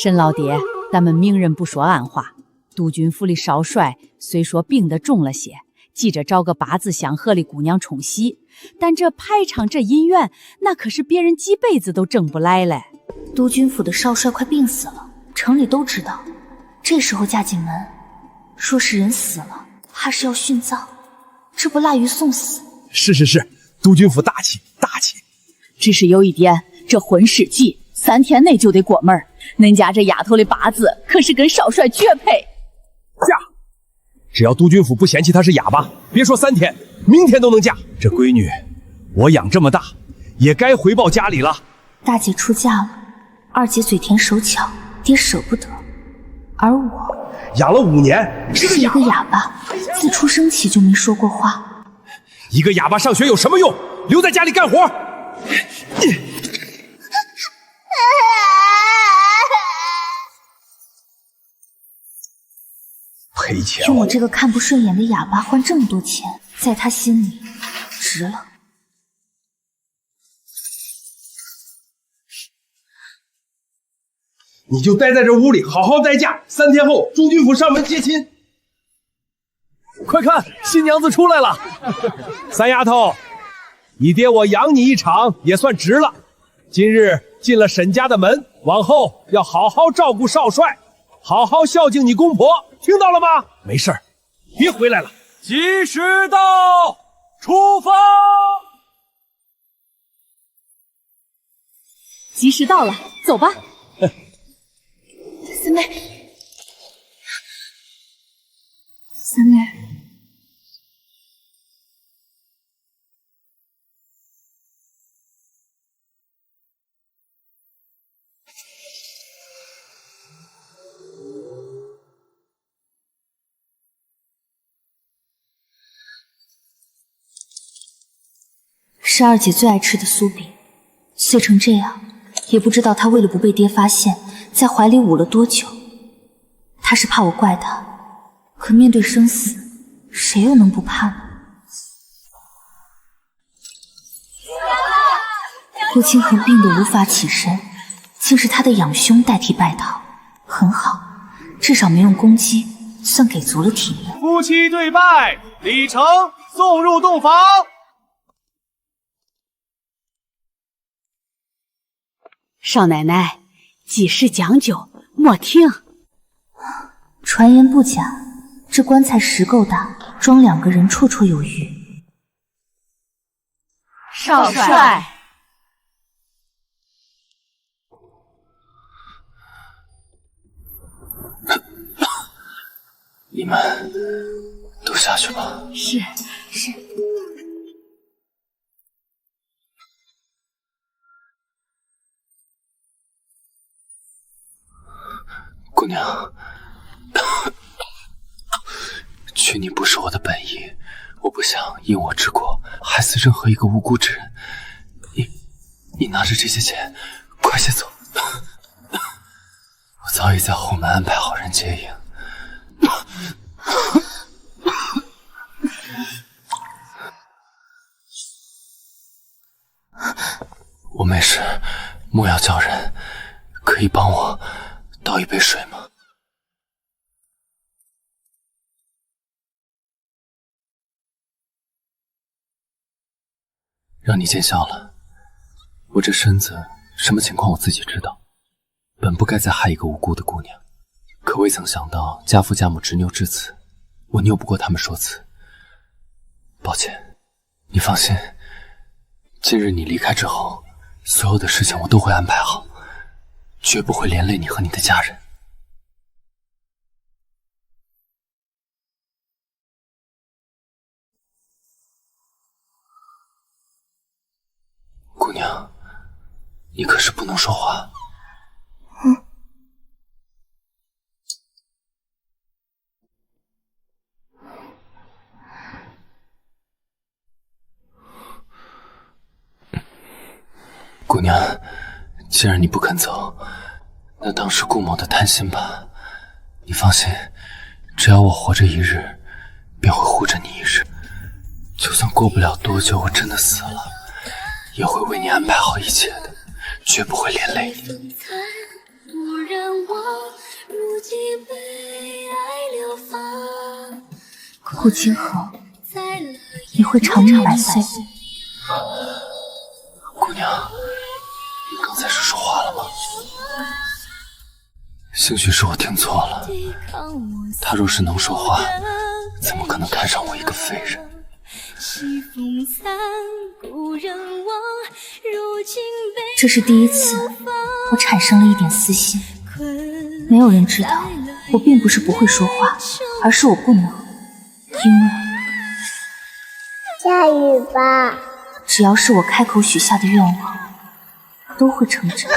沈老爹，咱们明人不说暗话。督军府里少帅虽说病得重了些，急着找个八字相合的姑娘冲喜，但这排场这姻缘，那可是别人几辈子都挣不来嘞。督军府的少帅快病死了，城里都知道。这时候嫁进门，若是人死了，怕是要殉葬，这不腊鱼送死。是，督军府大气大气。只是有一点，这婚事急，3天内就得过门。恁家这丫头的八字可是跟少帅绝配。嫁！只要督军府不嫌弃她是哑巴，别说3天，明天都能嫁。这闺女，我养这么大，也该回报家里了。大姐出嫁了，二姐嘴甜手巧，爹舍不得。而我养了5年，是一个哑巴，自出生起就没说过话。一个哑巴上学有什么用？留在家里干活。赔钱！用我这个看不顺眼的哑巴换这么多钱，在他心里值了。你就待在这屋里，好好待嫁。3天后，中军府上门接亲。快看，新娘子出来了！三丫头，你爹我养你一场也算值了。今日进了沈家的门，往后要好好照顾少帅，好好孝敬你公婆，听到了吗？没事儿，别回来了。吉时到，出发！吉时到了，走吧。三妹，三妹，是二姐最爱吃的酥饼，碎成这样，也不知道她为了不被爹发现，在怀里捂了多久。她是怕我怪她，可面对生死，谁又能不怕呢？陆清河病得无法起身，竟是他的养兄代替拜讨，很好，至少没用攻击，算给足了体面。夫妻对拜，礼成送入洞房。少奶奶，几时将就，莫停。传言不假，这棺材实够大，装2个人绰绰有余。少帅，你们都下去吧。是。姑娘，娶你不是我的本意，我不想因我之过害死任何一个无辜之人。你拿着这些钱，快些走。我早已在后门安排好人接应。我没事，莫要叫人，可以帮我倒一杯水吗？让你见笑了。我这身子什么情况我自己知道，本不该再害一个无辜的姑娘，可未曾想到家父家母执拗至此，我拗不过他们说辞。抱歉，你放心，今日你离开之后，所有的事情我都会安排好，绝不会连累你和你的家人。姑娘，你可是不能说话。姑娘，既然你不肯走，那当是顾某的贪心吧。你放心，只要我活着一日，便会护着你一日。就算过不了多久我真的死了，也会为你安排好一切的，绝不会连累你。顾清河，你会长命百岁。姑娘，你刚才是说话了吗？兴许是我听错了，他若是能说话，怎么可能看上我一个废人？这是第一次，我产生了一点私心。没有人知道，我并不是不会说话，而是我不能，因为下雨吧。只要是我开口许下的愿望，都会成真。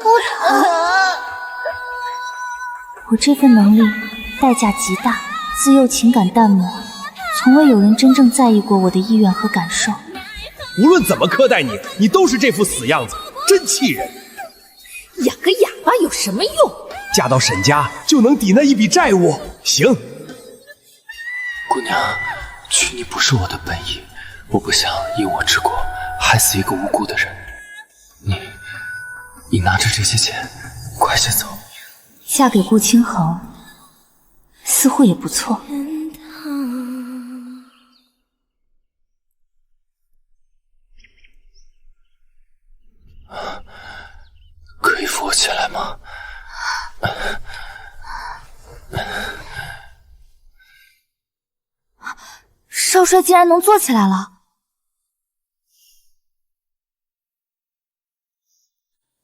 不疼。我这份能力代价极大，自幼情感淡漠，从未有人真正在意过我的意愿和感受。无论怎么苛待你，你都是这副死样子，真气人。养个哑巴有什么用？嫁到沈家就能抵那一笔债务。行，姑娘，娶你不是我的本意，我不想因我之过害死一个无辜的人。你拿着这些钱，快些走。嫁给顾清河，似乎也不错。可以扶我起来吗？少帅竟然能坐起来了。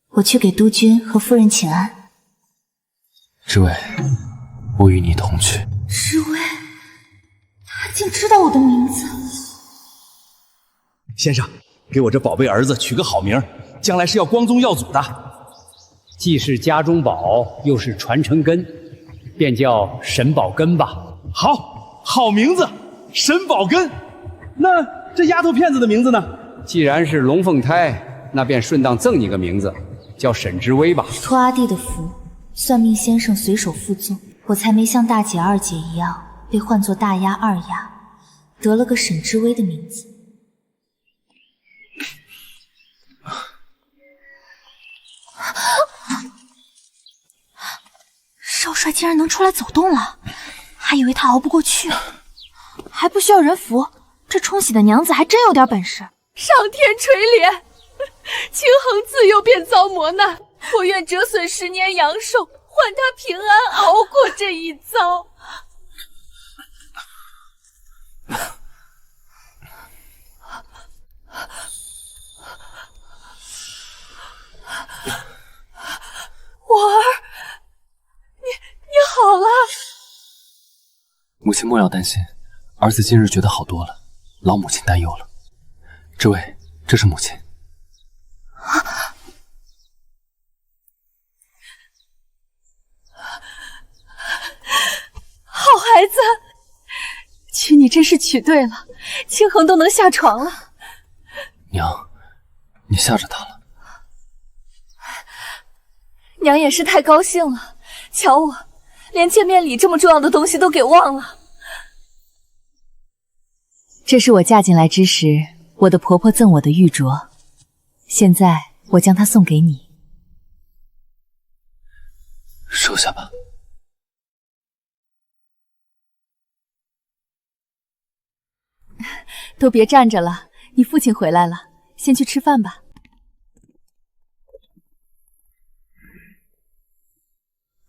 我去给督军和夫人请安。知尉，我与你同去。知尉，他竟知道我的名字。先生，给我这宝贝儿子取个好名，将来是要光宗耀祖的。既是家中宝，又是传承根，便叫沈宝根吧。好名字，沈宝根。那这丫头片子的名字呢？既然是龙凤胎，那便顺当赠你个名字，叫沈之威吧。托阿弟的福，算命先生随手附赠，我才没像大姐二姐一样被唤作大丫二丫，得了个沈之威的名字。少帅竟然能出来走动了，还以为他熬不过去，还不需要人扶，这冲喜的娘子还真有点本事。上天垂怜，清衡自幼便遭磨难，我愿折损10年阳寿，换他平安熬过这一遭。我儿，你好了？母亲莫要担心，儿子今日觉得好多了，老母亲担忧了。这位，这是母亲。好孩子，娶你真是娶对了，清衡都能下床了。娘，你吓着他了。娘也是太高兴了，瞧我，连见面礼这么重要的东西都给忘了。这是我嫁进来之时，我的婆婆赠我的玉镯，现在我将它送给你。收下吧。都别站着了，你父亲回来了，先去吃饭吧。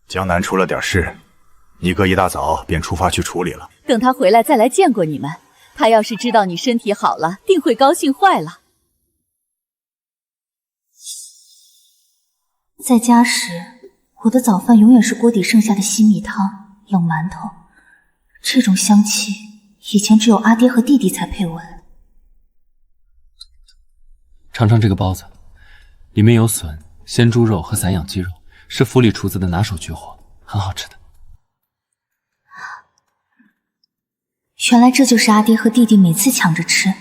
江南出了点事，你哥一大早便出发去处理了。等他回来再来见过你们，他要是知道你身体好了，定会高兴坏了。在家时，我的早饭永远是锅底剩下的稀米汤、冷馒头，这种香气以前只有阿爹和弟弟才配闻。尝尝这个包子，里面有笋、鲜猪肉和散养鸡肉，是府里厨子的拿手绝活，很好吃的。原来这就是阿爹和弟弟每次抢着吃，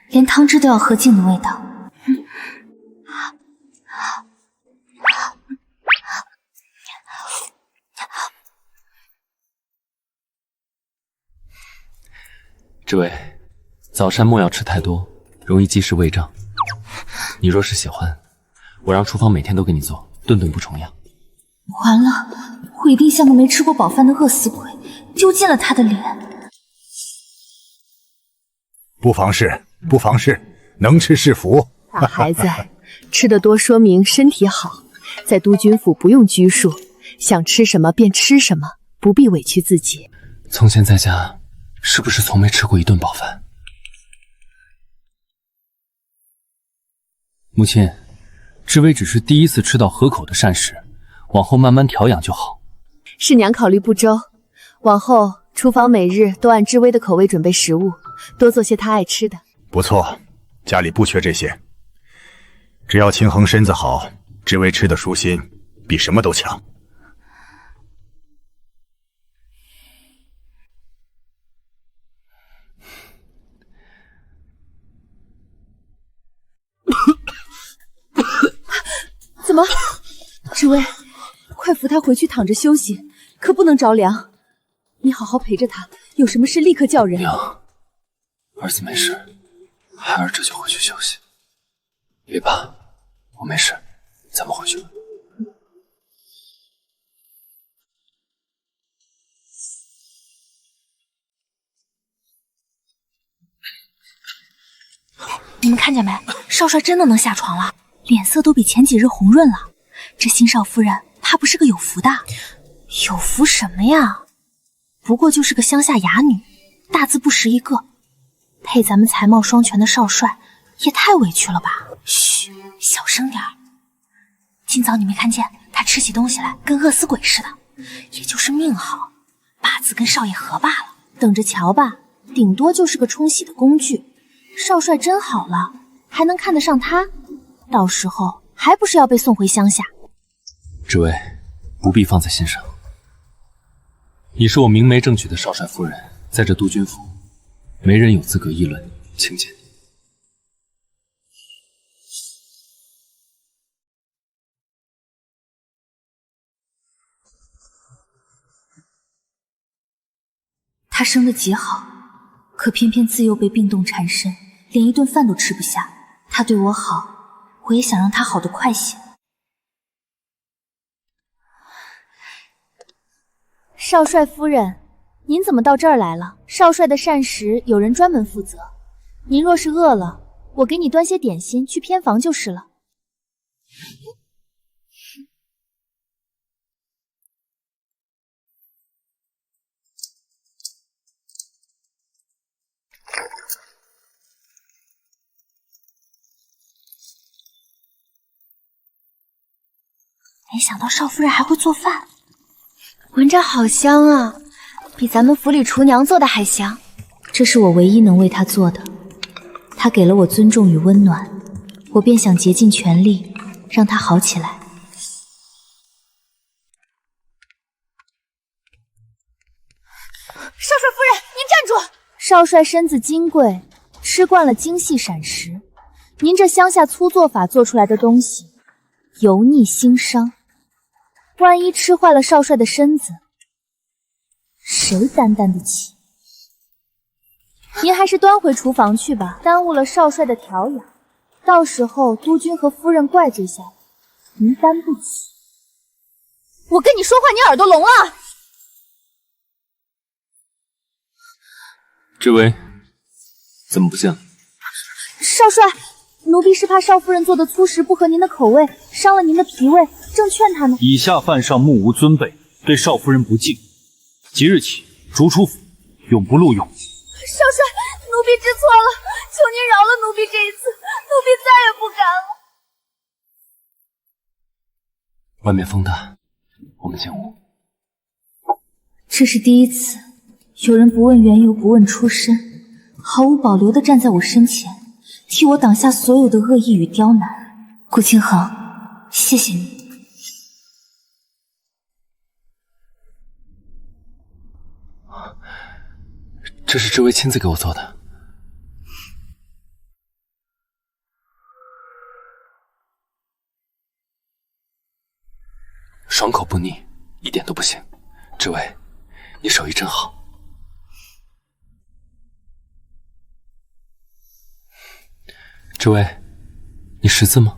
连汤汁都要喝尽的味道。这位，早餐莫要吃太多，容易积食胃胀。你若是喜欢，我让厨房每天都给你做，顿顿不重样。完了，我一定像个没吃过饱饭的饿死鬼，丢尽了他的脸。不妨事，不妨事，能吃是福。大孩子，吃得多说明身体好，在督军府不用拘束，想吃什么便吃什么，不必委屈自己。从前在家，是不是从没吃过一顿饱饭？母亲，志威只是第一次吃到合口的膳食，往后慢慢调养就好。是娘考虑不周，往后厨房每日都按志威的口味准备食物，多做些他爱吃的。不错，家里不缺这些，只要清衡身子好，志威吃的舒心，比什么都强。怎么，志威，快扶他回去躺着休息，可不能着凉。你好好陪着他，有什么事立刻叫人。娘，儿子没事，孩儿这就回去休息。别怕，我没事，咱们回去吧。你们看见没？少帅真的能下床了，脸色都比前几日红润了。这新少夫人怕不是个有福的？有福什么呀？不过就是个乡下哑女，大字不识一个。配咱们才貌双全的少帅，也太委屈了吧！嘘，小声点儿。今早你没看见他吃起东西来跟饿死鬼似的，也就是命好，八字跟少爷合罢了。等着瞧吧，顶多就是个冲喜的工具。少帅真好了，还能看得上他？到时候还不是要被送回乡下？志威，不必放在心上。你是我明媒正娶的少帅夫人，在这督军府，没人有资格议论你、轻贱你。他生得极好，可偏偏自幼被病痛缠身，连一顿饭都吃不下。他对我好，我也想让他好得快些。少帅夫人，您怎么到这儿来了？少帅的膳食有人专门负责，您若是饿了，我给你端些点心去偏房就是了。没想到少夫人还会做饭，闻着好香啊，比咱们府里厨娘做的还香。这是我唯一能为她做的，她给了我尊重与温暖，我便想竭尽全力让她好起来。少帅夫人，您站住！少帅身子金贵，吃惯了精细膳食，您这乡下粗做法做出来的东西，油腻腥伤，万一吃坏了少帅的身子，谁担当得起？您还是端回厨房去吧，耽误了少帅的调养，到时候督军和夫人怪罪下来，您担不起。我跟你说话，你耳朵聋了？志威，怎么不见了？少帅，奴婢是怕少夫人做的粗食不合您的口味，伤了您的脾胃，正劝她呢。以下犯上目无尊卑，对少夫人不敬，即日起逐出府，永不录用。少帅，奴婢知错了，求您饶了奴婢这一次，奴婢再也不敢了。外面风大，我们进屋。这是第一次，有人不问缘由，不问出身，毫无保留地站在我身前，替我挡下所有的恶意与刁难。顾清衡，谢谢你。这是志威亲自给我做的，爽口不腻，一点都不腥。志威，你手艺真好。志威，你识字吗？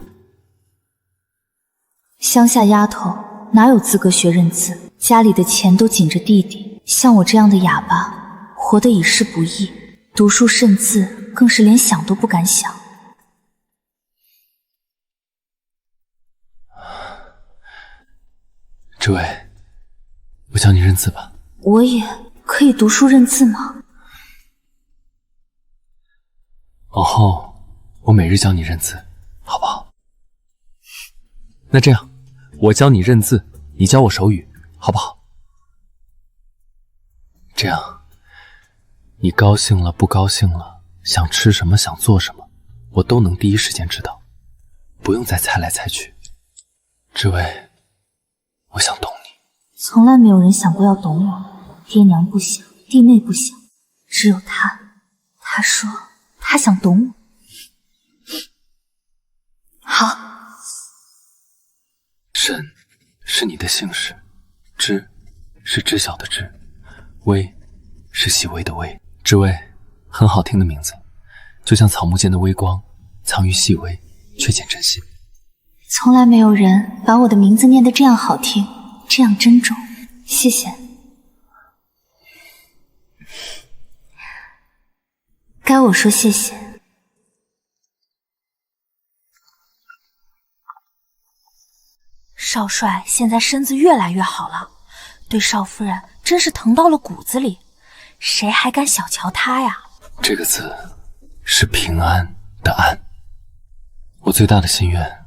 乡下丫头哪有资格学认字？家里的钱都紧着弟弟，像我这样的哑巴，活得已是不易，读书识字更是连想都不敢想。这位，我教你认字吧。我也可以读书认字吗？往后我每日教你认字，好不好？那这样，我教你认字，你教我手语，好不好？这样，你高兴了不高兴了，想吃什么想做什么，我都能第一时间知道，不用再猜来猜去。这位，我想懂你。从来没有人想过要懂我，爹娘不想，弟妹不想，只有他，他说他想懂我。好。沈是你的姓氏，知是知晓的知，微是细微的微。知微，很好听的名字，就像草木间的微光，藏于细微，却见真心。从来没有人把我的名字念得这样好听，这样珍重，谢谢。该我说谢谢。少帅现在身子越来越好了，对少夫人真是疼到了骨子里，谁还敢小瞧他呀？这个字是平安的安，我最大的心愿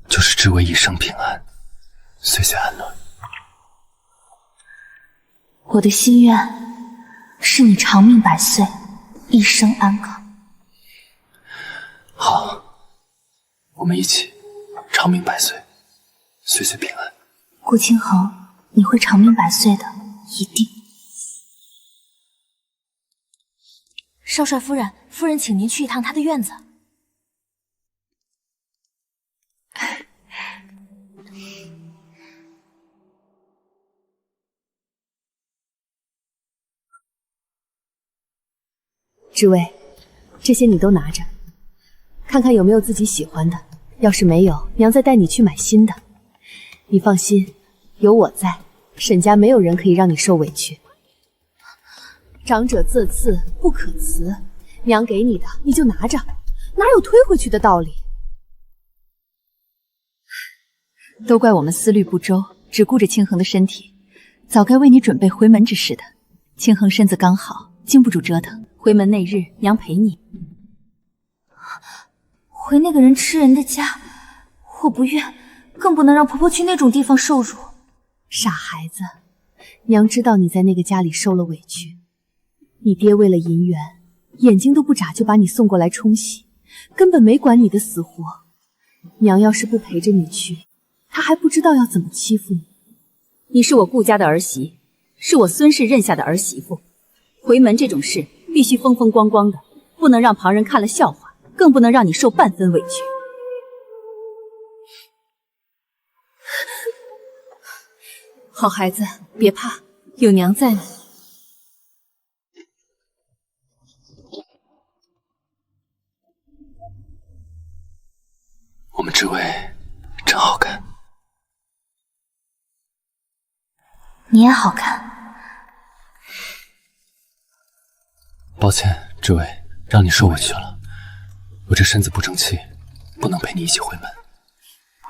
就是知微一生平安，岁岁安乐。我的心愿是你长命百岁，一生安康。好，我们一起长命百岁，岁岁平安。顾清衡，你会长命百岁的，一定。少帅夫人，夫人请您去一趟她的院子。知微，这些你都拿着，看看有没有自己喜欢的。要是没有，娘再带你去买新的。你放心，有我在，沈家没有人可以让你受委屈。长者自赐，不可辞。娘给你的，你就拿着，哪有推回去的道理？都怪我们思虑不周，只顾着清衡的身体，早该为你准备回门之事的。清衡身子刚好，经不住折腾。回门那日，娘陪你。回那个人吃人的家，我不愿，更不能让婆婆去那种地方受辱。傻孩子，娘知道你在那个家里受了委屈，你爹为了银元，眼睛都不眨就把你送过来冲洗，根本没管你的死活。娘要是不陪着你去，他还不知道要怎么欺负你。你是我顾家的儿媳，是我孙氏认下的儿媳妇，回门这种事必须风风光光的，不能让旁人看了笑话，更不能让你受半分委屈。好孩子，别怕，有娘在呢。我们知微真好看。你也好看。抱歉，知微，让你受委屈了。我这身子不争气，不能陪你一起回门。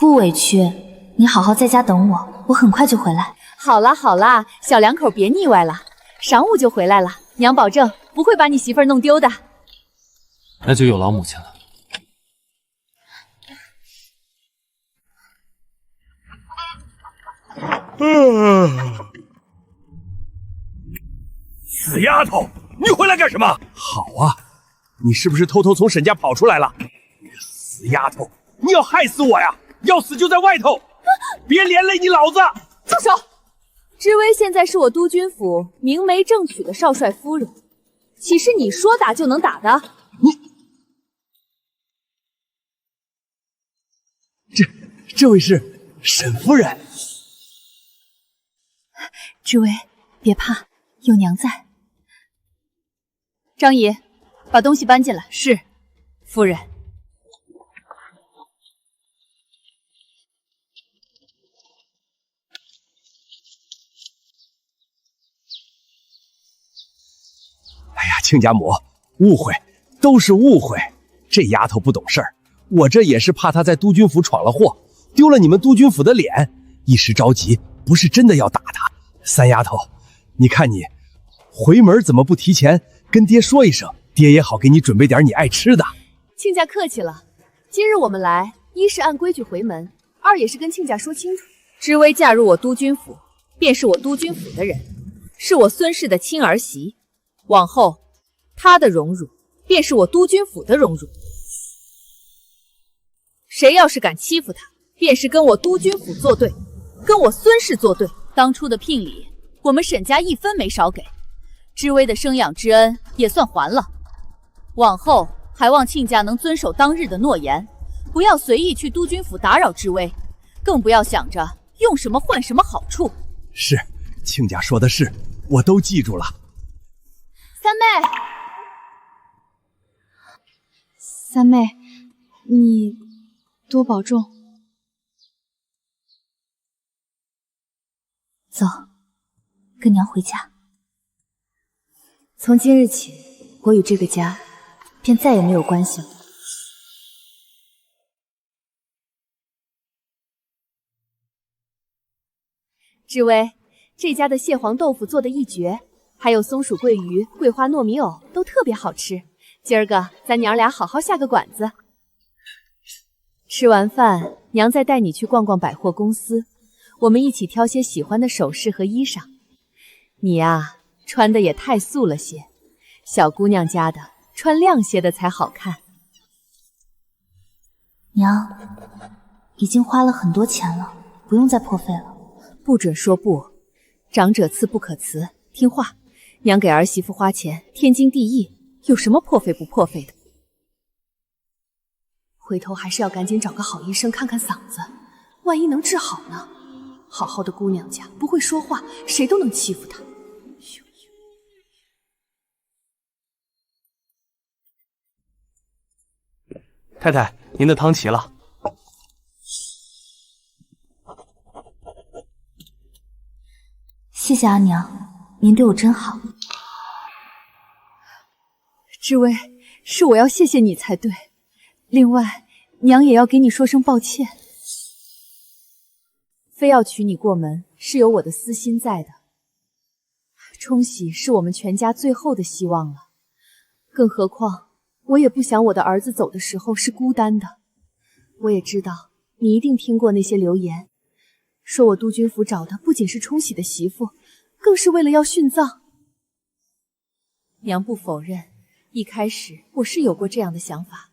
不委屈，你好好在家等我，我很快就回来。好啦好啦，小两口别腻歪了，晌午就回来了，娘保证不会把你媳妇儿弄丢的。那就有劳母亲了。死丫头，你回来干什么？好啊，你是不是偷偷从沈家跑出来了？死丫头，你要害死我呀！要死就在外头，别连累你老子！住手！知微现在是我督军府明媒正娶的少帅夫人，岂是你说打就能打的？这位是沈夫人。知微，别怕，有娘在。张姨，把东西搬进来。是，夫人。亲家母，误会，都是误会。这丫头不懂事儿，我这也是怕她在督军府闯了祸，丢了你们督军府的脸，一时着急，不是真的要打她。三丫头，你看你回门怎么不提前跟爹说一声，爹也好给你准备点你爱吃的。亲家客气了，今日我们来，一是按规矩回门，二也是跟亲家说清楚，知薇嫁入我督军府，便是我督军府的人，是我孙氏的亲儿媳，往后她的荣辱便是我督军府的荣辱。谁要是敢欺负她，便是跟我督军府作对，跟我孙氏作对。当初的聘礼，我们沈家一分没少给，知薇的生养之恩也算还了。往后还望亲家能遵守当日的诺言，不要随意去督军府打扰知薇，更不要想着用什么换什么好处。是，亲家说的是，我都记住了。三妹，三妹，你多保重。走，跟娘回家。从今日起，我与这个家便再也没有关系了。知薇，这家的蟹黄豆腐做的一绝，还有松鼠桂鱼、桂花糯米藕都特别好吃。今儿个咱娘俩好好下个馆子。吃完饭，娘再带你去逛逛百货公司，我们一起挑些喜欢的首饰和衣裳。你呀，穿的也太素了些，小姑娘家的穿亮些的才好看。娘，已经花了很多钱了，不用再破费了。不准说不，长者赐不可辞，听话。娘给儿媳妇花钱，天经地义，有什么破费不破费的？回头还是要赶紧找个好医生看看嗓子，万一能治好呢？好好的姑娘家，不会说话，谁都能欺负她。太太，您的汤齐了。谢谢阿娘，您对我真好。知薇，是我要谢谢你才对。另外，娘也要给你说声抱歉。非要娶你过门，是有我的私心在的。冲喜是我们全家最后的希望了，更何况我也不想我的儿子走的时候是孤单的。我也知道你一定听过那些流言，说我督军府找的不仅是冲喜的媳妇，更是为了要殉葬。娘不否认，一开始我是有过这样的想法，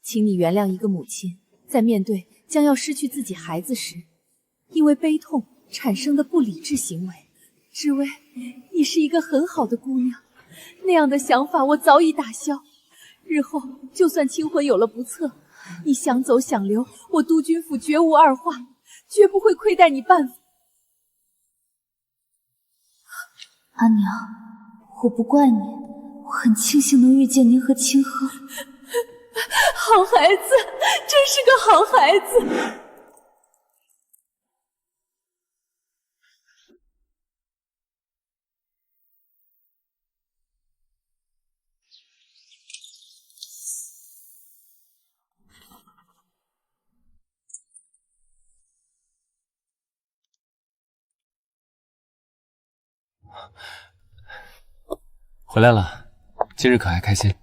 请你原谅一个母亲在面对将要失去自己孩子时，因为悲痛产生的不理智行为。知薇，你是一个很好的姑娘，那样的想法我早已打消。日后就算亲婚有了不测，你想走想留，我督军府绝无二话，绝不会亏待你半分。阿娘，我不怪你，我很庆幸能遇见您和清河。好孩子，真是个好孩子。回来了，今日可还开心？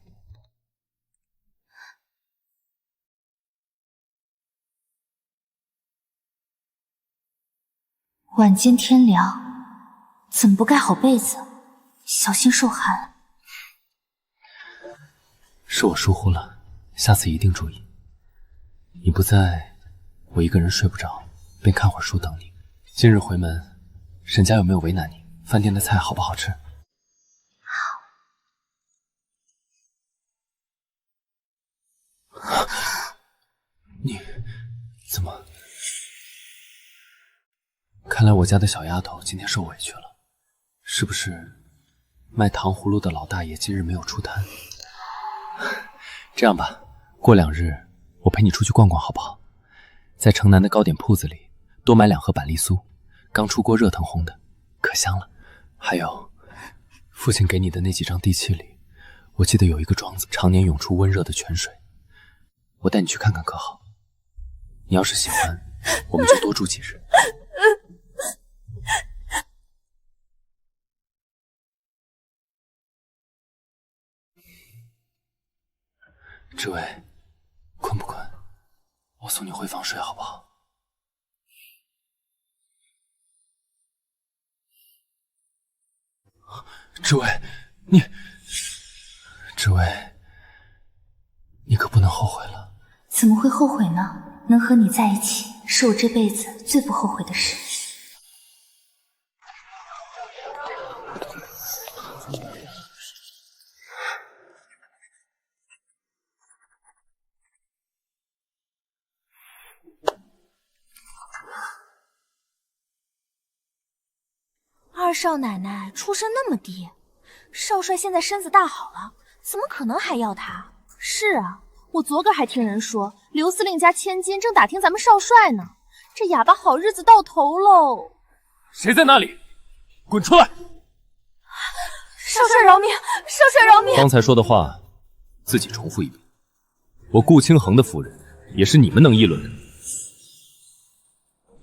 晚间天凉，怎么不盖好被子？小心受寒。是我疏忽了，下次一定注意。你不在，我一个人睡不着，便看会儿书等你。今日回门，沈家有没有为难你？饭店的菜好不好吃？你怎么？看来我家的小丫头今天受委屈了，是不是卖糖葫芦的老大爷今日没有出摊？这样吧，过2日我陪你出去逛逛好不好？在城南的糕点铺子里多买2盒板栗酥，刚出锅热腾烘的，可香了。还有父亲给你的那几张地契里，我记得有一个庄子，常年涌出温热的泉水，我带你去看看可好？你要是喜欢，我们就多住几日。志伟，困不困？我送你回房睡好不好？志伟，志伟，你可不能后悔了。怎么会后悔呢？能和你在一起，是我这辈子最不后悔的事。二少奶奶出身那么低，少帅现在身子大好了，怎么可能还要他？是啊，我昨个还听人说刘司令家千金正打听咱们少帅呢，这哑巴好日子到头喽！谁在那里？滚出来！少帅饶命！少帅饶命！刚才说的话，自己重复一遍。我顾清衡的夫人，也是你们能议论的。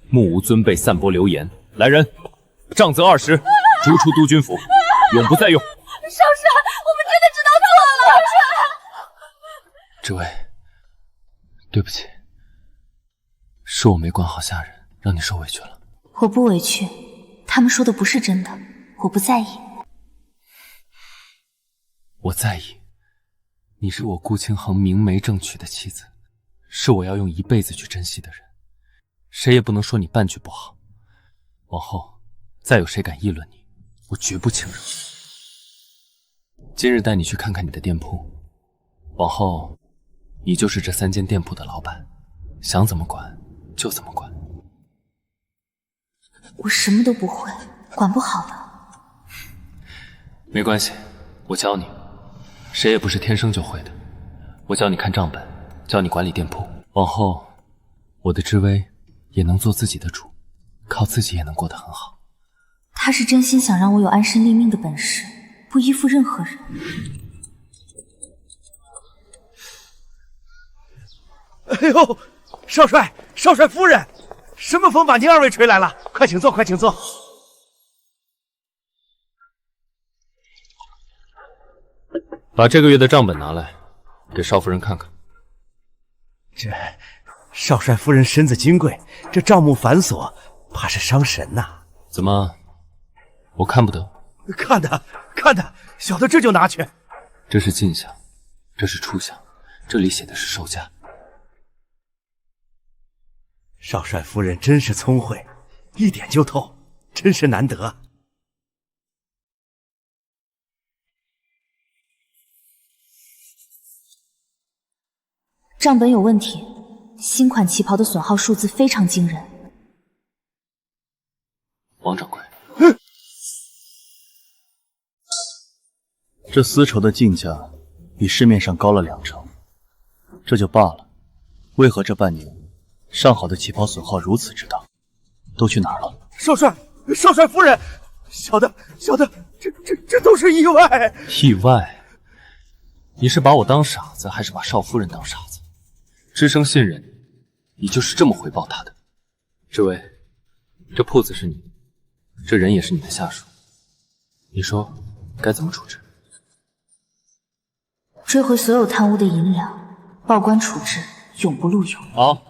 目无尊辈散播流言，来人，杖责20，逐出督军府，永不再用。少帅，我们真的知道错了。志伟，对不起，是我没管好下人，让你受委屈了。我不委屈，他们说的不是真的，我不在意。我在意，你是我顾清衡明媒正娶的妻子，是我要用一辈子去珍惜的人，谁也不能说你半句不好。往后再有谁敢议论你，我绝不轻容。今日带你去看看你的店铺，往后你就是这3间店铺的老板，想怎么管就怎么管。我什么都不会，管不好的。没关系，我教你，谁也不是天生就会的。我教你看账本，教你管理店铺，往后我的知微也能做自己的主，靠自己也能过得很好。他是真心想让我有安身立命的本事，不依附任何人。哎呦，少帅，少帅夫人，什么风把您二位吹来了？快请坐，快请坐。把这个月的账本拿来，给少夫人看看。这少帅夫人身子金贵，这账目繁琐，怕是伤神呐。怎么，我看不得？看的，看的，小的这就拿去。这是进项，这是出项，这里写的是售价。少帅夫人真是聪慧，一点就透，真是难得。账本有问题，新款旗袍的损耗数字非常惊人。王掌柜，这丝绸的进价比市面上高了20%，这就罢了，为何这半年上好的旗袍损耗如此之大？都去哪儿了？少帅，少帅夫人，小的，这都是意外。意外？你是把我当傻子，还是把少夫人当傻子？知生信任，你就是这么回报他的。这位，这铺子是你的，这人也是你的下属，你说该怎么处置？追回所有贪污的银两，报官处置，永不录用。好，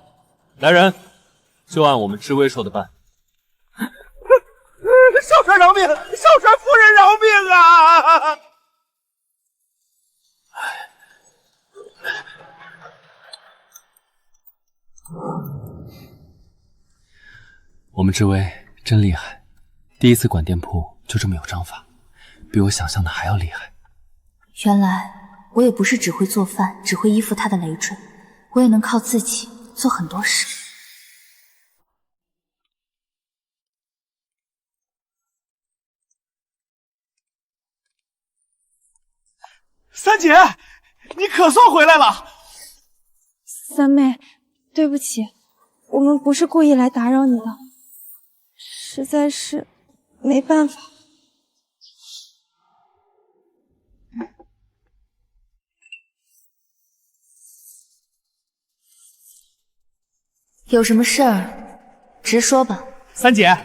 来人，就按我们知微说的办。少帅饶命！少帅夫人饶命啊！我们知微真厉害，第一次管店铺就这么有章法，比我想象的还要厉害。原来我也不是只会做饭，只会依附他的累赘，我也能靠自己做很多事。三姐，你可算回来了。三妹，对不起，我们不是故意来打扰你的，实在是没办法。有什么事儿直说吧。三姐，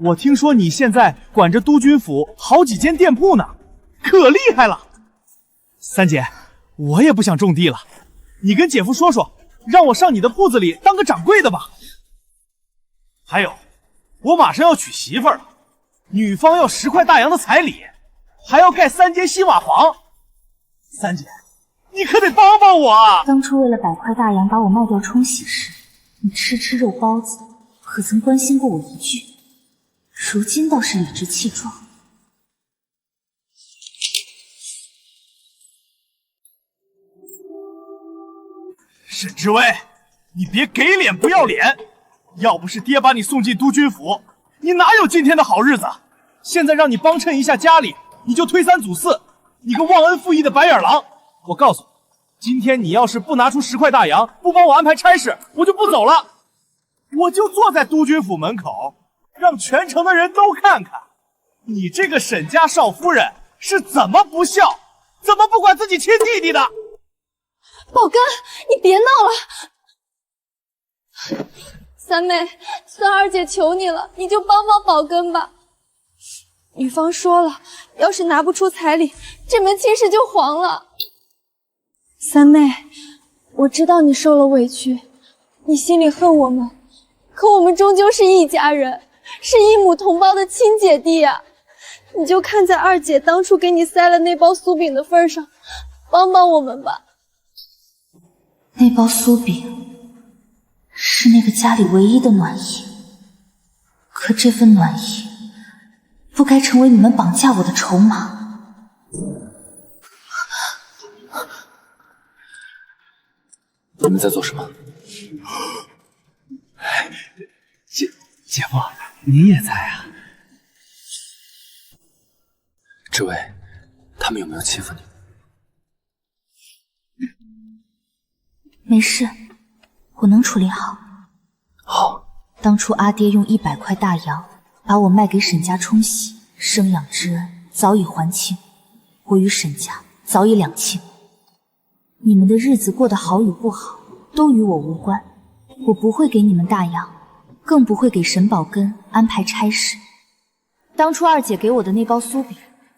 我听说你现在管着督军府好几间店铺呢，可厉害了。三姐，我也不想种地了，你跟姐夫说说，让我上你的铺子里当个掌柜的吧。还有，我马上要娶媳妇儿了，女方要10块大洋的彩礼，还要盖3间新瓦房。三姐，你可得帮帮我啊！当初为了100块大洋把我卖掉冲喜时，你吃肉包子，可曾关心过我一句？如今倒是理直气壮。沈知薇，你别给脸不要脸！要不是爹把你送进督军府，你哪有今天的好日子？现在让你帮衬一下家里，你就推3阻4，你个忘恩负义的白眼狼！我告诉你，今天你要是不拿出10块大洋，不帮我安排差事，我就不走了。我就坐在督军府门口，让全城的人都看看，你这个沈家少夫人是怎么不孝，怎么不管自己亲弟弟的。宝根，你别闹了。三妹，三二姐求你了，你就帮帮宝根吧。女方说了，要是拿不出彩礼，这门亲事就黄了。三妹，我知道你受了委屈，你心里恨我们，可我们终究是一家人，是一母同胞的亲姐弟啊！你就看在二姐当初给你塞了那包酥饼的份上，帮帮我们吧。那包酥饼是那个家里唯一的暖意，可这份暖意不该成为你们绑架我的筹码。你们在做什么？姐夫，您也在啊？知薇，他们有没有欺负你？没事，我能处理好。好。当初阿爹用100块大洋把我卖给沈家冲喜，生养之恩早已还清，我与沈家早已两清。你们的日子过得好与不好，都与我无关。我不会给你们大洋，更不会给沈宝根安排差事。当初二姐给我的那包酥饼，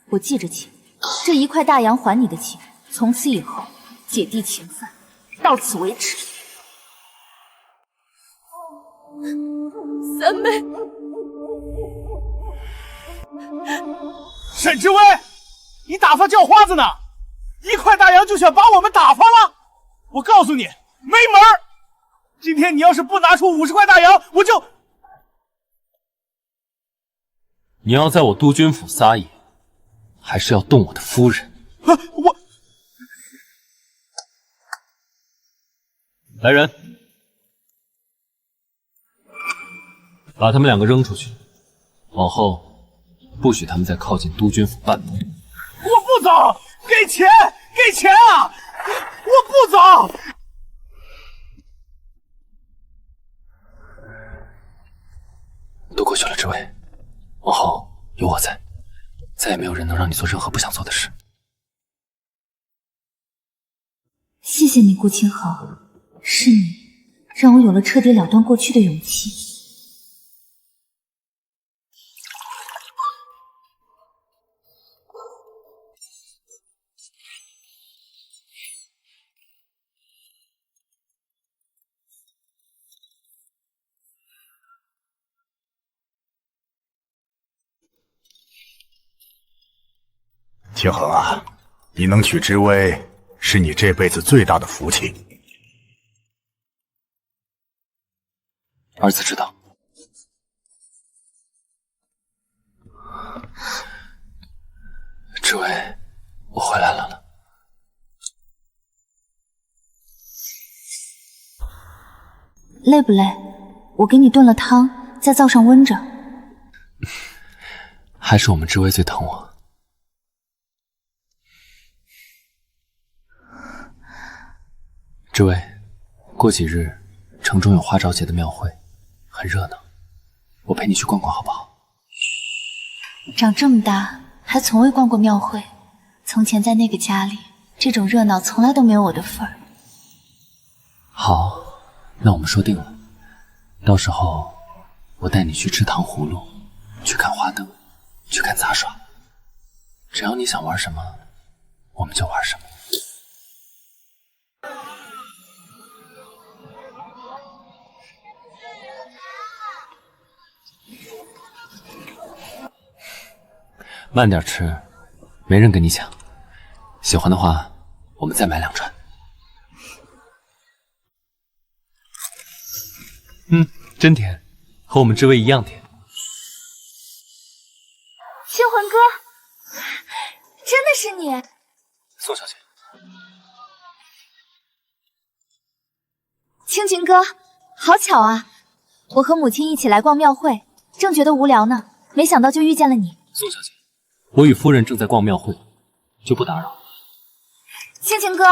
我记着情，这1块大洋还你的情，从此以后姐弟情分到此为止。三妹，沈知薇，你打发叫花子呢？1块大洋就想把我们打发了？我告诉你，没门儿！今天你要是不拿出50块大洋，我就……你要在我督军府撒野，还是要动我的夫人？我来人，把他们2个扔出去，往后不许他们再靠近督军府半步。我不走，给钱，给钱啊！我不走。都过去了，知薇，往后有我在，再也没有人能让你做任何不想做的事。谢谢你，顾清河，是你让我有了彻底了断过去的勇气。清河啊，你能娶知薇，是你这辈子最大的福气。儿子知道。知薇，我回来了。累不累？我给你炖了汤，在灶上温着。还是我们知薇最疼我。知薇，过几日城中有花朝节的庙会，很热闹，我陪你去逛逛好不好？长这么大还从未逛过庙会，从前在那个家里，这种热闹从来都没有我的份儿。好，那我们说定了，到时候我带你去吃糖葫芦，去看花灯，去看杂耍。只要你想玩什么，我们就玩什么。慢点吃，没人跟你抢。喜欢的话，我们再买2串。真甜，和我们之味一样甜。青魂哥，真的是你？宋小姐，青群哥，好巧啊！我和母亲一起来逛庙会，正觉得无聊呢，没想到就遇见了你。宋小姐，我与夫人正在逛庙会，就不打扰。青群哥，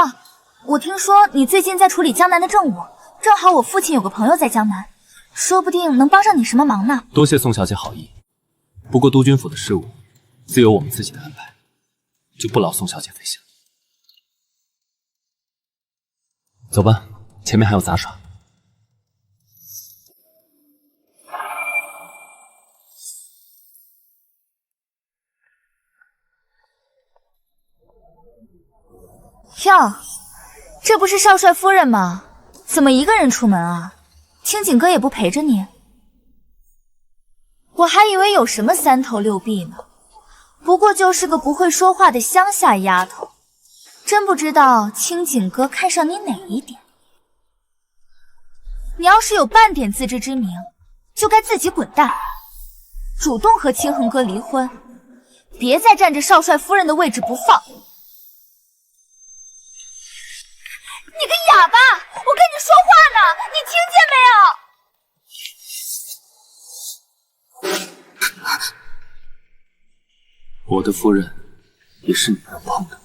我听说你最近在处理江南的政务，正好我父亲有个朋友在江南，说不定能帮上你什么忙呢。多谢宋小姐好意，不过督军府的事务自有我们自己的安排，就不劳宋小姐费心。走吧，前面还有杂耍。哟，这不是少帅夫人吗？怎么一个人出门啊？青景哥也不陪着你？我还以为有什么3头6臂呢，不过就是个不会说话的乡下丫头。真不知道青景哥看上你哪一点。你要是有半点自知之明，就该自己滚蛋，主动和青恒哥离婚，别再占着少帅夫人的位置不放。你个哑巴，我跟你说话呢，你听见没有？我的夫人也是你能碰的。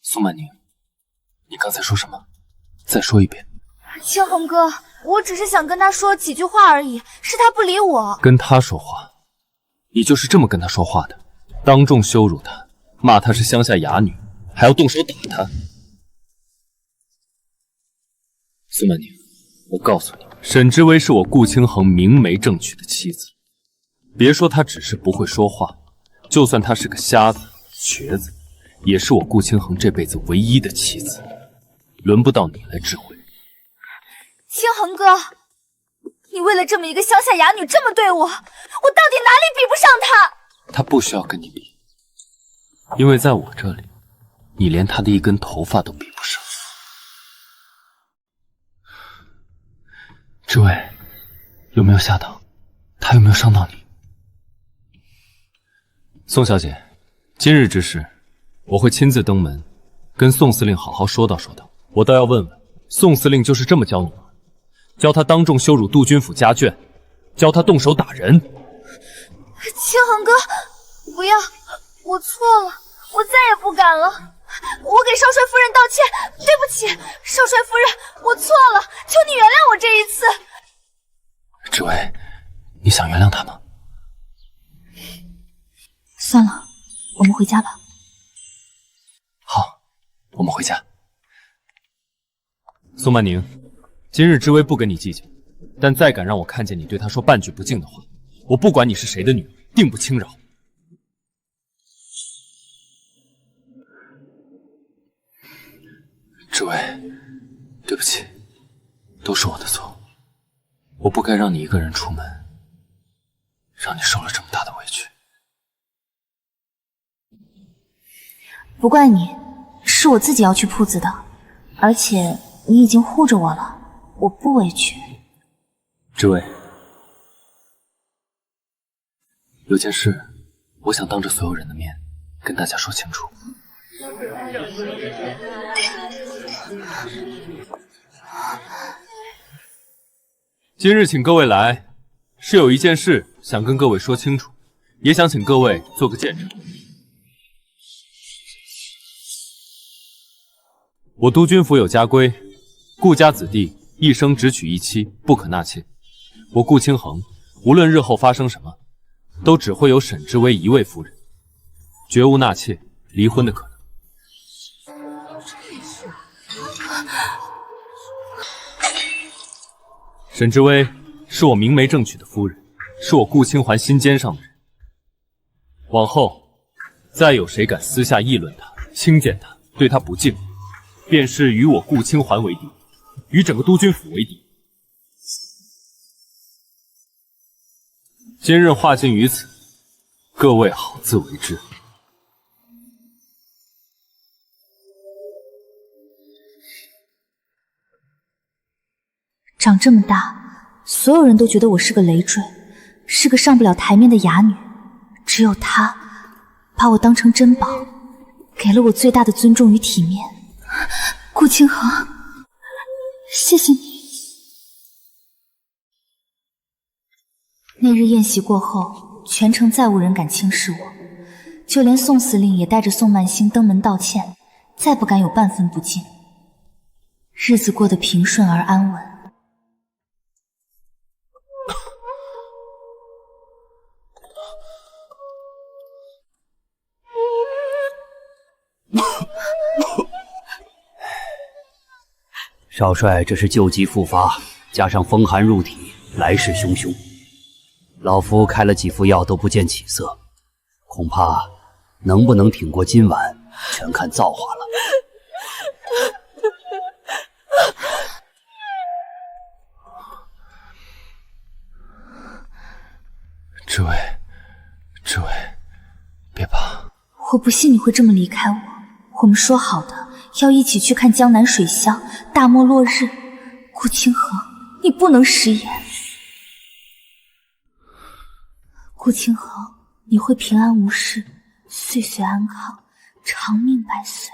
宋曼宁，你刚才说什么？再说一遍。青恒哥，我只是想跟他说几句话而已，是他不理我。跟他说话？你就是这么跟他说话的？当众羞辱他，骂他是乡下哑女，还要动手打他？苏曼宁，我告诉你，沈之薇是我顾清衡明媒正娶的妻子。别说她只是不会说话，就算她是个瞎子、瘸子，也是我顾清衡这辈子唯一的妻子，轮不到你来指挥。青衡哥，你为了这么一个乡下哑女这么对我，我到底哪里比不上她？她不需要跟你比，因为在我这里，你连她的一根头发都比不上。这位有没有吓到？他有没有伤到你？宋小姐，今日之事，我会亲自登门，跟宋司令好好说道说道。我倒要问问，宋司令就是这么教你吗？教他当众羞辱杜军府家眷，教他动手打人？青衡哥，不要，我错了，我再也不敢了。我给少帅夫人道歉，对不起，少帅夫人，我错了，求你原谅我这一次。志伟，你想原谅他吗？算了，我们回家吧。好，我们回家。宋曼宁，今日之薇不跟你计较，但再敢让我看见你对她说半句不敬的话，我不管你是谁的女儿，定不轻饶。志伟，对不起，都是我的错，我不该让你一个人出门，让你受了这么大的委屈。不怪你，是我自己要去铺子的，而且你已经护着我了，我不委屈。志伟，有件事，我想当着所有人的面跟大家说清楚。今日请各位来，是有一件事想跟各位说清楚，也想请各位做个见证。我督军府有家规，顾家子弟一生只娶一妻，不可纳妾。我顾清衡无论日后发生什么，都只会有沈之薇一位夫人，绝无纳妾、离婚的可能。沈之薇是我明媒正娶的夫人，是我顾清环心尖上的人。往后再有谁敢私下议论她、轻贱她、对她不敬，便是与我顾清环为敌，与整个督军府为敌。今日话尽于此，各位好自为之。长这么大，所有人都觉得我是个累赘，是个上不了台面的哑女。只有他把我当成珍宝，给了我最大的尊重与体面。顾清河，谢谢你。那日宴席过后，全城再无人敢轻视我，就连宋司令也带着宋曼星登门道歉，再不敢有半分不敬。日子过得平顺而安稳。少帅这是旧疾复发，加上风寒入体，来势汹汹。老夫开了几副药都不见起色，恐怕能不能挺过今晚，全看造化了。知薇，知薇，别怕。我不信你会这么离开我。我们说好的要一起去看江南水乡，大漠落日。顾清河，你不能食言。顾清河，你会平安无事，岁岁安康，长命百岁。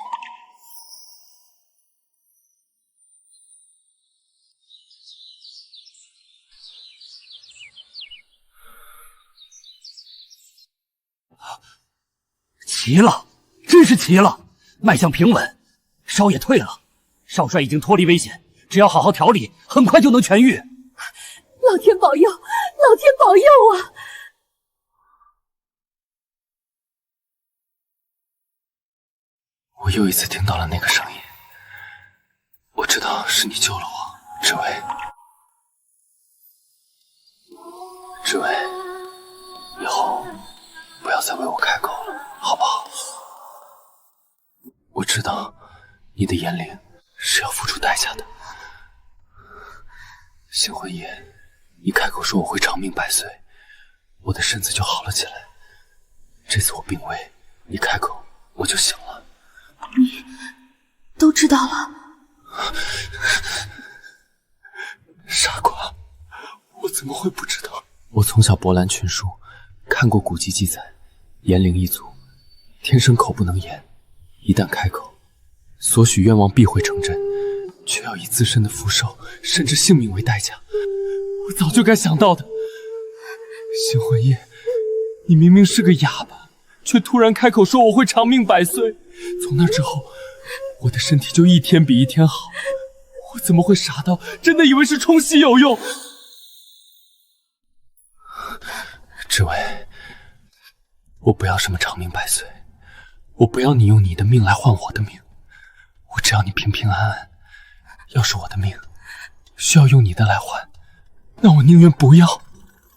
齐了，真是齐了！脉象平稳，烧也退了，少帅已经脱离危险，只要好好调理，很快就能痊愈。老天保佑，老天保佑啊！我又一次听到了那个声音，我知道是你救了我，知薇。知薇，以后不要再为我开口了，好不好？我知道你的言灵是要付出代价的。星魂夜，你开口说我会长命百岁，我的身子就好了起来。这次我病危，你开口我就醒了。你都知道了？傻瓜，我怎么会不知道？我从小博览群书，看过古籍记载，言灵一族天生口不能言，一旦开口，所许愿望必会成真，却要以自身的福寿甚至性命为代价。我早就该想到的。星魂夜，你明明是个哑巴，却突然开口说我会长命百岁。从那之后，我的身体就一天比一天好。我怎么会傻到真的以为是冲洗有用？知薇，我不要什么长命百岁，我不要你用你的命来换我的命，我只要你平平安安。要是我的命需要用你的来换，那我宁愿不要。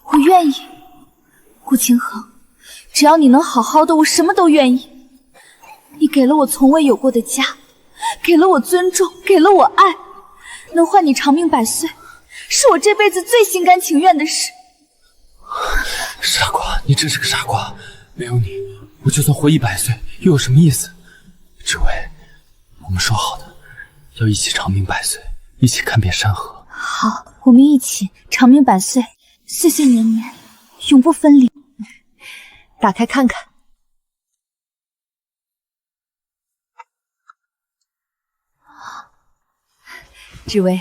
我愿意，顾清河，只要你能好好的，我什么都愿意。你给了我从未有过的家，给了我尊重，给了我爱，能换你长命百岁，是我这辈子最心甘情愿的事。傻瓜，你真是个傻瓜！没有你，我就算活100岁，又有什么意思？知薇，我们说好的，要一起长命百岁，一起看遍山河。好，我们一起长命百岁，岁岁年年，永不分离。打开看看。知薇，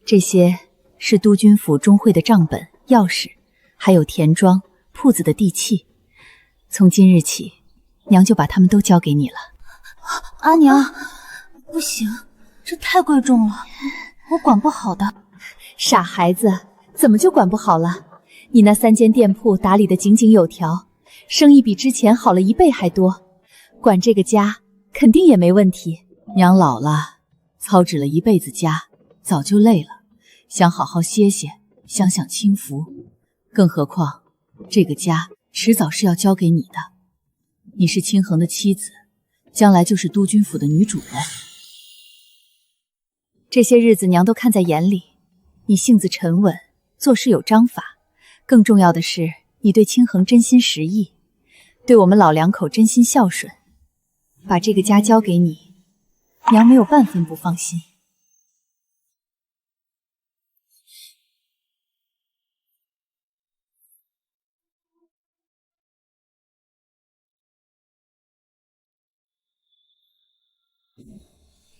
这些是督军府钟会的账本、钥匙，还有田庄、铺子的地契。从今日起，娘就把他们都交给你了。阿娘，不行，这太贵重了，我管不好的。傻孩子，怎么就管不好了？你那3间店铺打理得井井有条，生意比之前好了1倍还多，管这个家肯定也没问题。娘老了，操持了一辈子家，早就累了，想好好歇歇，享享清福。更何况这个家迟早是要交给你的，你是清衡的妻子，将来就是督军府的女主人。这些日子娘都看在眼里，你性子沉稳，做事有章法，更重要的是你对清衡真心实意，对我们老两口真心孝顺。把这个家交给你，娘没有半分不放心。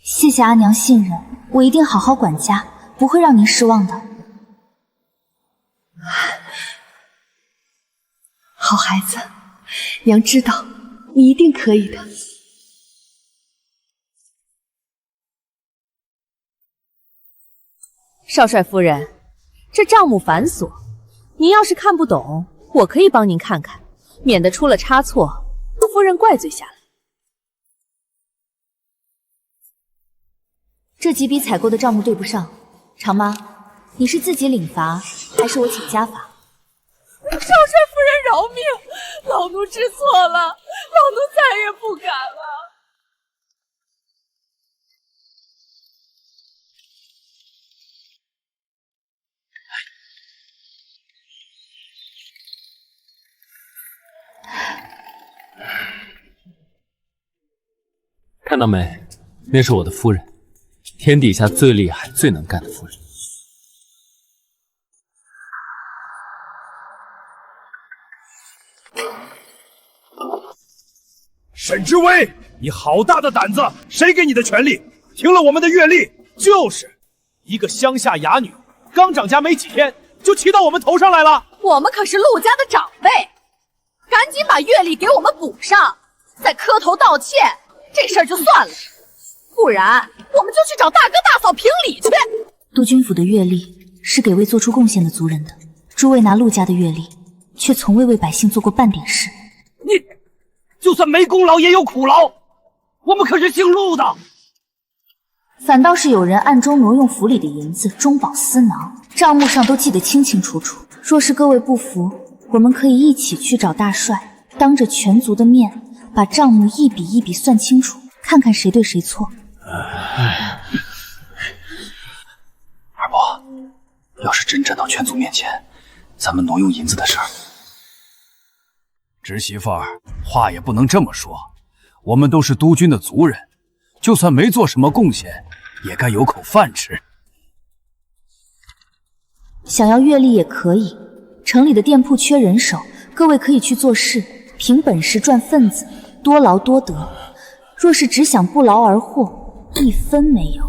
谢谢阿娘信任，我一定好好管家，不会让您失望的。好孩子，娘知道你一定可以的。少帅夫人，这账目繁琐，您要是看不懂，我可以帮您看看，免得出了差错，夫人怪罪下来。这几笔采购的账目对不上，长妈，你是自己领罚，还是我请家法？少帅夫人饶命，老奴知错了，老奴再也不敢了。看到没？那是我的夫人，天底下最厉害、最能干的夫人。沈知微，你好大的胆子！谁给你的权利？停了我们的月例？就是一个乡下哑女，刚长家没几天，就骑到我们头上来了。我们可是陆家的长辈，赶紧把月例给我们补上，再磕头道歉，这事儿就算了。不然我们就去找大哥大嫂评理去。督军府的月例是给未做出贡献的族人的，诸位拿陆家的月例，却从未为百姓做过半点事。你就算没功劳也有苦劳，我们可是姓陆的。反倒是有人暗中挪用府里的银子，中饱私囊，账目上都记得清清楚楚。若是各位不服，我们可以一起去找大帅，当着全族的面，把账目一笔一笔算清楚，看看谁对谁错。二伯，要是真站到全族面前，咱们挪用银子的事儿，侄媳妇儿，话也不能这么说。我们都是督军的族人，就算没做什么贡献，也该有口饭吃。想要月例也可以，城里的店铺缺人手，各位可以去做事，凭本事赚份子，多劳多得。若是只想不劳而获，一分没有。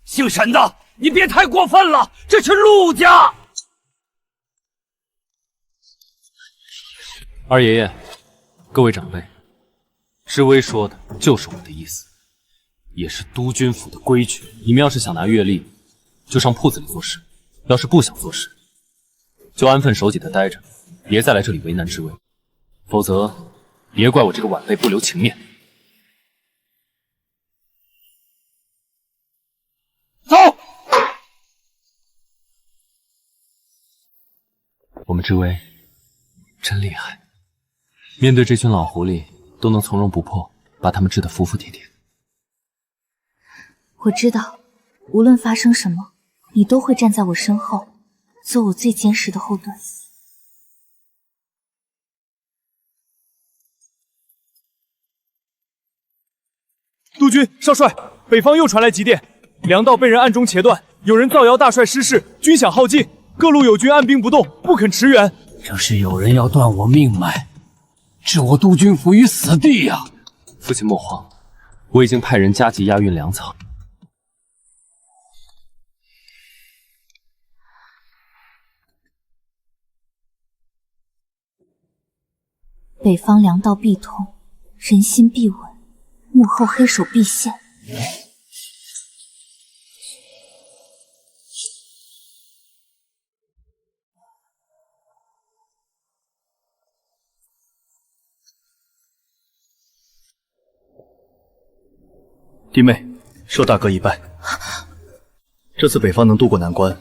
姓沈的，你别太过分了，这是陆家。二爷爷，各位长辈，知微说的就是我的意思，也是督军府的规矩。你们要是想拿月例，就上铺子里做事；要是不想做事，就安分守己的待着，别再来这里为难知微，否则别怪我这个晚辈不留情面。走。我们知微真厉害。面对这群老狐狸，都能从容不迫，把他们治得服服帖帖。我知道，无论发生什么，你都会站在我身后，做我最坚实的后盾。督军少帅，北方又传来急电，粮道被人暗中截断，有人造谣大帅失势，军饷耗尽，各路友军按兵不动，不肯驰援。这是有人要断我命脉，置我督军府于死地呀！父亲莫慌，我已经派人加急押运粮草。北方粮道必通，人心必稳，幕后黑手必现。弟妹，受大哥一拜。这次北方能渡过难关，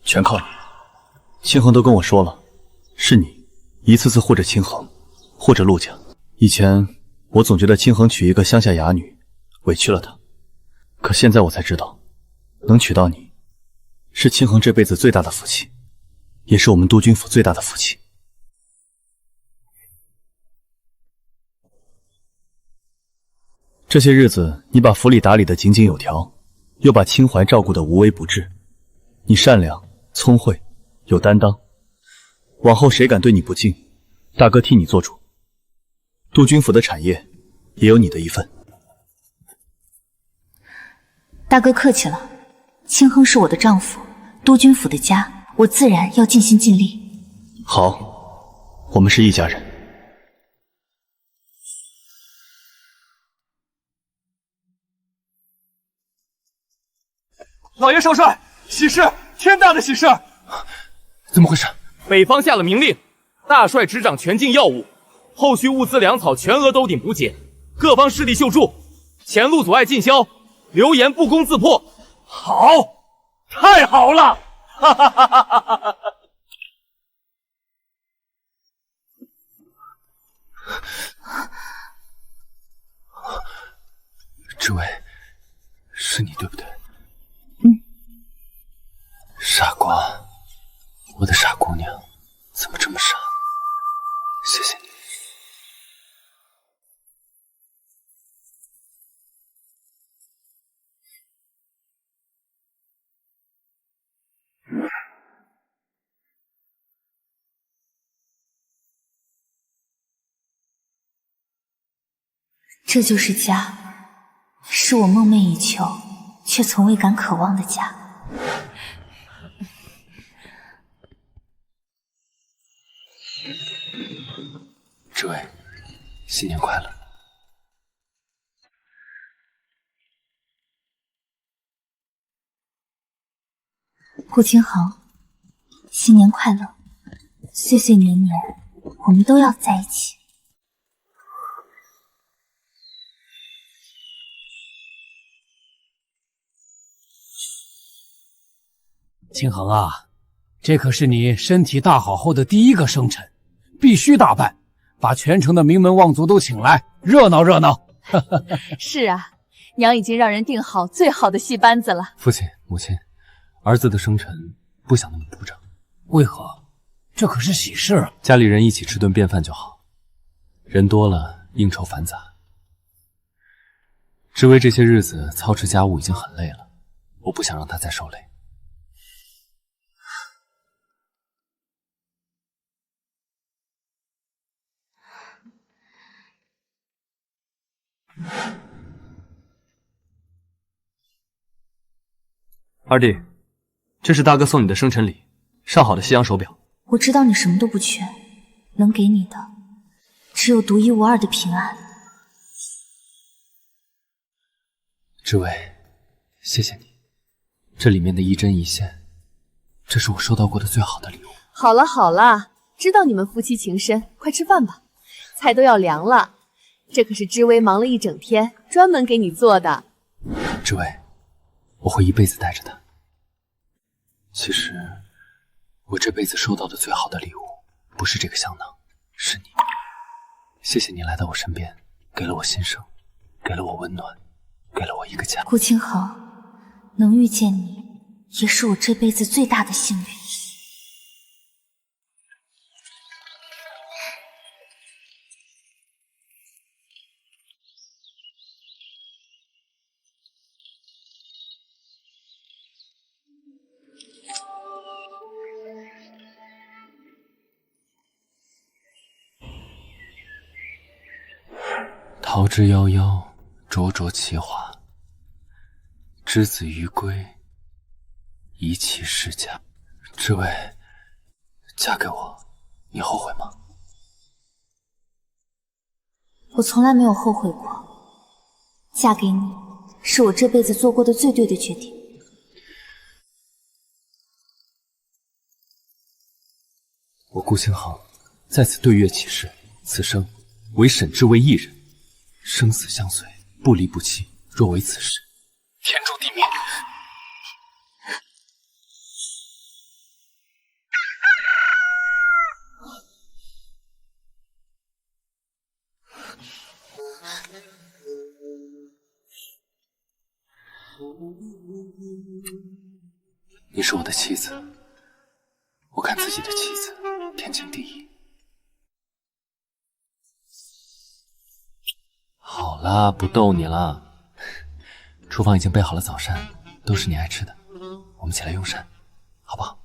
全靠你。清衡都跟我说了，是你一次次护着清衡，护着陆家。以前我总觉得清衡娶一个乡下哑女，委屈了她。可现在我才知道，能娶到你，是清衡这辈子最大的福气，也是我们督军府最大的福气。这些日子，你把府里打理得井井有条，又把清淮照顾得无微不至。你善良、聪慧、有担当，往后谁敢对你不敬，大哥替你做主。督军府的产业也有你的一份。大哥客气了，清衡是我的丈夫，督军府的家，我自然要尽心尽力。好，我们是一家人。老爷少帅，喜事！天大的喜事！怎么回事？北方下了明令，大帅执掌全境要务，后续物资粮草全额兜底补给，各方势力秀助，前路阻碍尽消，流言不攻自破。好，太好了！哈哈哈哈哈哈！这位是你对不对？傻瓜，我的傻姑娘，怎么这么傻？谢谢你。这就是家，是我梦寐以求却从未敢渴望的家。这位，新年快乐！顾清衡，新年快乐！岁岁年年，我们都要在一起。清衡啊，这可是你身体大好后的第一个生辰，必须大办，把全城的名门望族都请来，热闹热闹。是啊，娘已经让人定好最好的戏班子了。父亲、母亲，儿子的生辰不想那么铺张。为何？这可是喜事啊！家里人一起吃顿便饭就好，人多了应酬繁杂。知薇这些日子操持家务已经很累了，我不想让她再受累。二弟，这是大哥送你的生辰礼，上好的西洋手表。我知道你什么都不缺，能给你的只有独一无二的平安。知薇，谢谢你，这里面的一针一线，这是我收到过的最好的礼物。好了好了，知道你们夫妻情深，快吃饭吧，菜都要凉了。这可是知薇忙了一整天，专门给你做的。知薇，我会一辈子带着它。其实，我这辈子收到的最好的礼物，不是这个香囊，是你。谢谢你来到我身边，给了我新生，给了我温暖，给了我一个家。顾清衡，能遇见你，也是我这辈子最大的幸运。桃之夭夭，灼灼其华。之子于归，宜其室家。知薇，嫁给我，你后悔吗？我从来没有后悔过，嫁给你是我这辈子做过的最对的决定。我顾清衡在此对月起誓，此生唯沈知薇一人，生死相随，不离不弃，若为此事，天诛地灭。你是我的妻子，我看自己的妻子天经地义。好了，不逗你了。厨房已经备好了早膳，都是你爱吃的，我们起来用膳，好不好？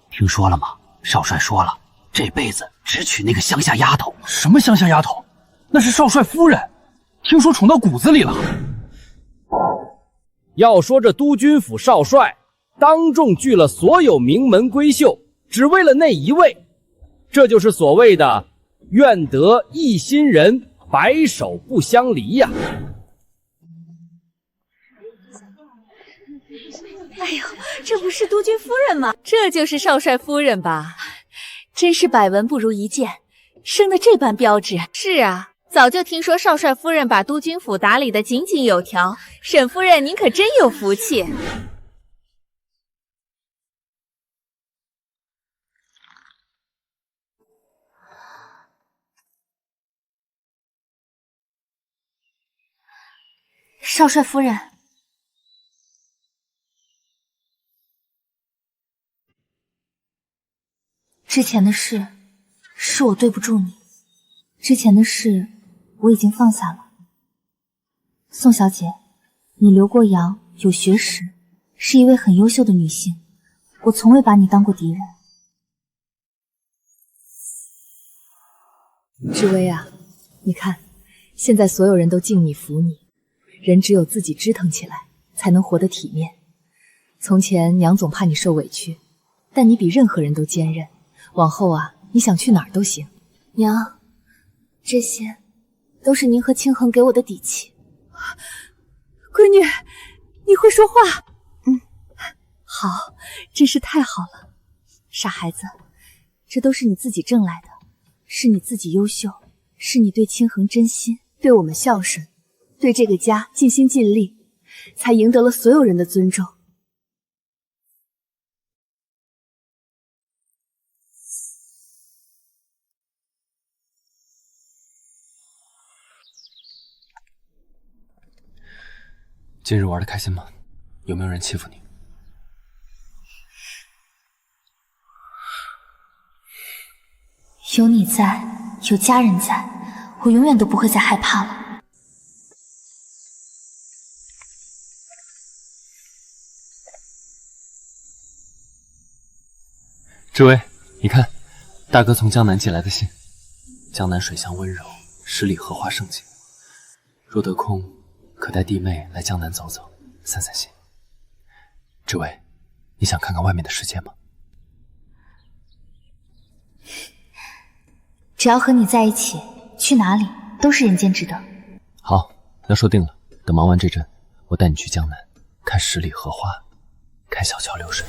听说了吗？少帅说了，这辈子只娶那个乡下丫头。什么乡下丫头？那是少帅夫人，听说宠到骨子里了。要说这督军府少帅当众聚了所有名门闺秀，只为了那一位，这就是所谓的愿得一心人，白首不相离呀。哎呦，这不是督军夫人吗？这就是少帅夫人吧？真是百闻不如一见，生得这般标致。是啊，早就听说少帅夫人把督军府打理得井井有条，沈夫人您可真有福气。少帅夫人，之前的事是我对不住你，之前的事我已经放下了。宋小姐，你留过洋，有学识，是一位很优秀的女性，我从未把你当过敌人。志薇啊，你看，现在所有人都敬你服你，人只有自己支腾起来，才能活得体面。从前娘总怕你受委屈，但你比任何人都坚韧。往后啊，你想去哪儿都行。娘，这些都是您和清衡给我的底气。闺女，你会说话。好，真是太好了。傻孩子，这都是你自己挣来的，是你自己优秀，是你对清衡真心，对我们孝顺，对这个家尽心尽力，才赢得了所有人的尊重。今日玩得开心吗？有没有人欺负你？有你在，有家人在，我永远都不会再害怕了。志威，你看，大哥从江南寄来的信。江南水乡温柔，十里荷花盛景。若得空，可带弟妹来江南走走，散散心。志威，你想看看外面的世界吗？只要和你在一起，去哪里都是人间值得。好，那说定了。等忙完这阵，我带你去江南，看十里荷花，看小桥流水。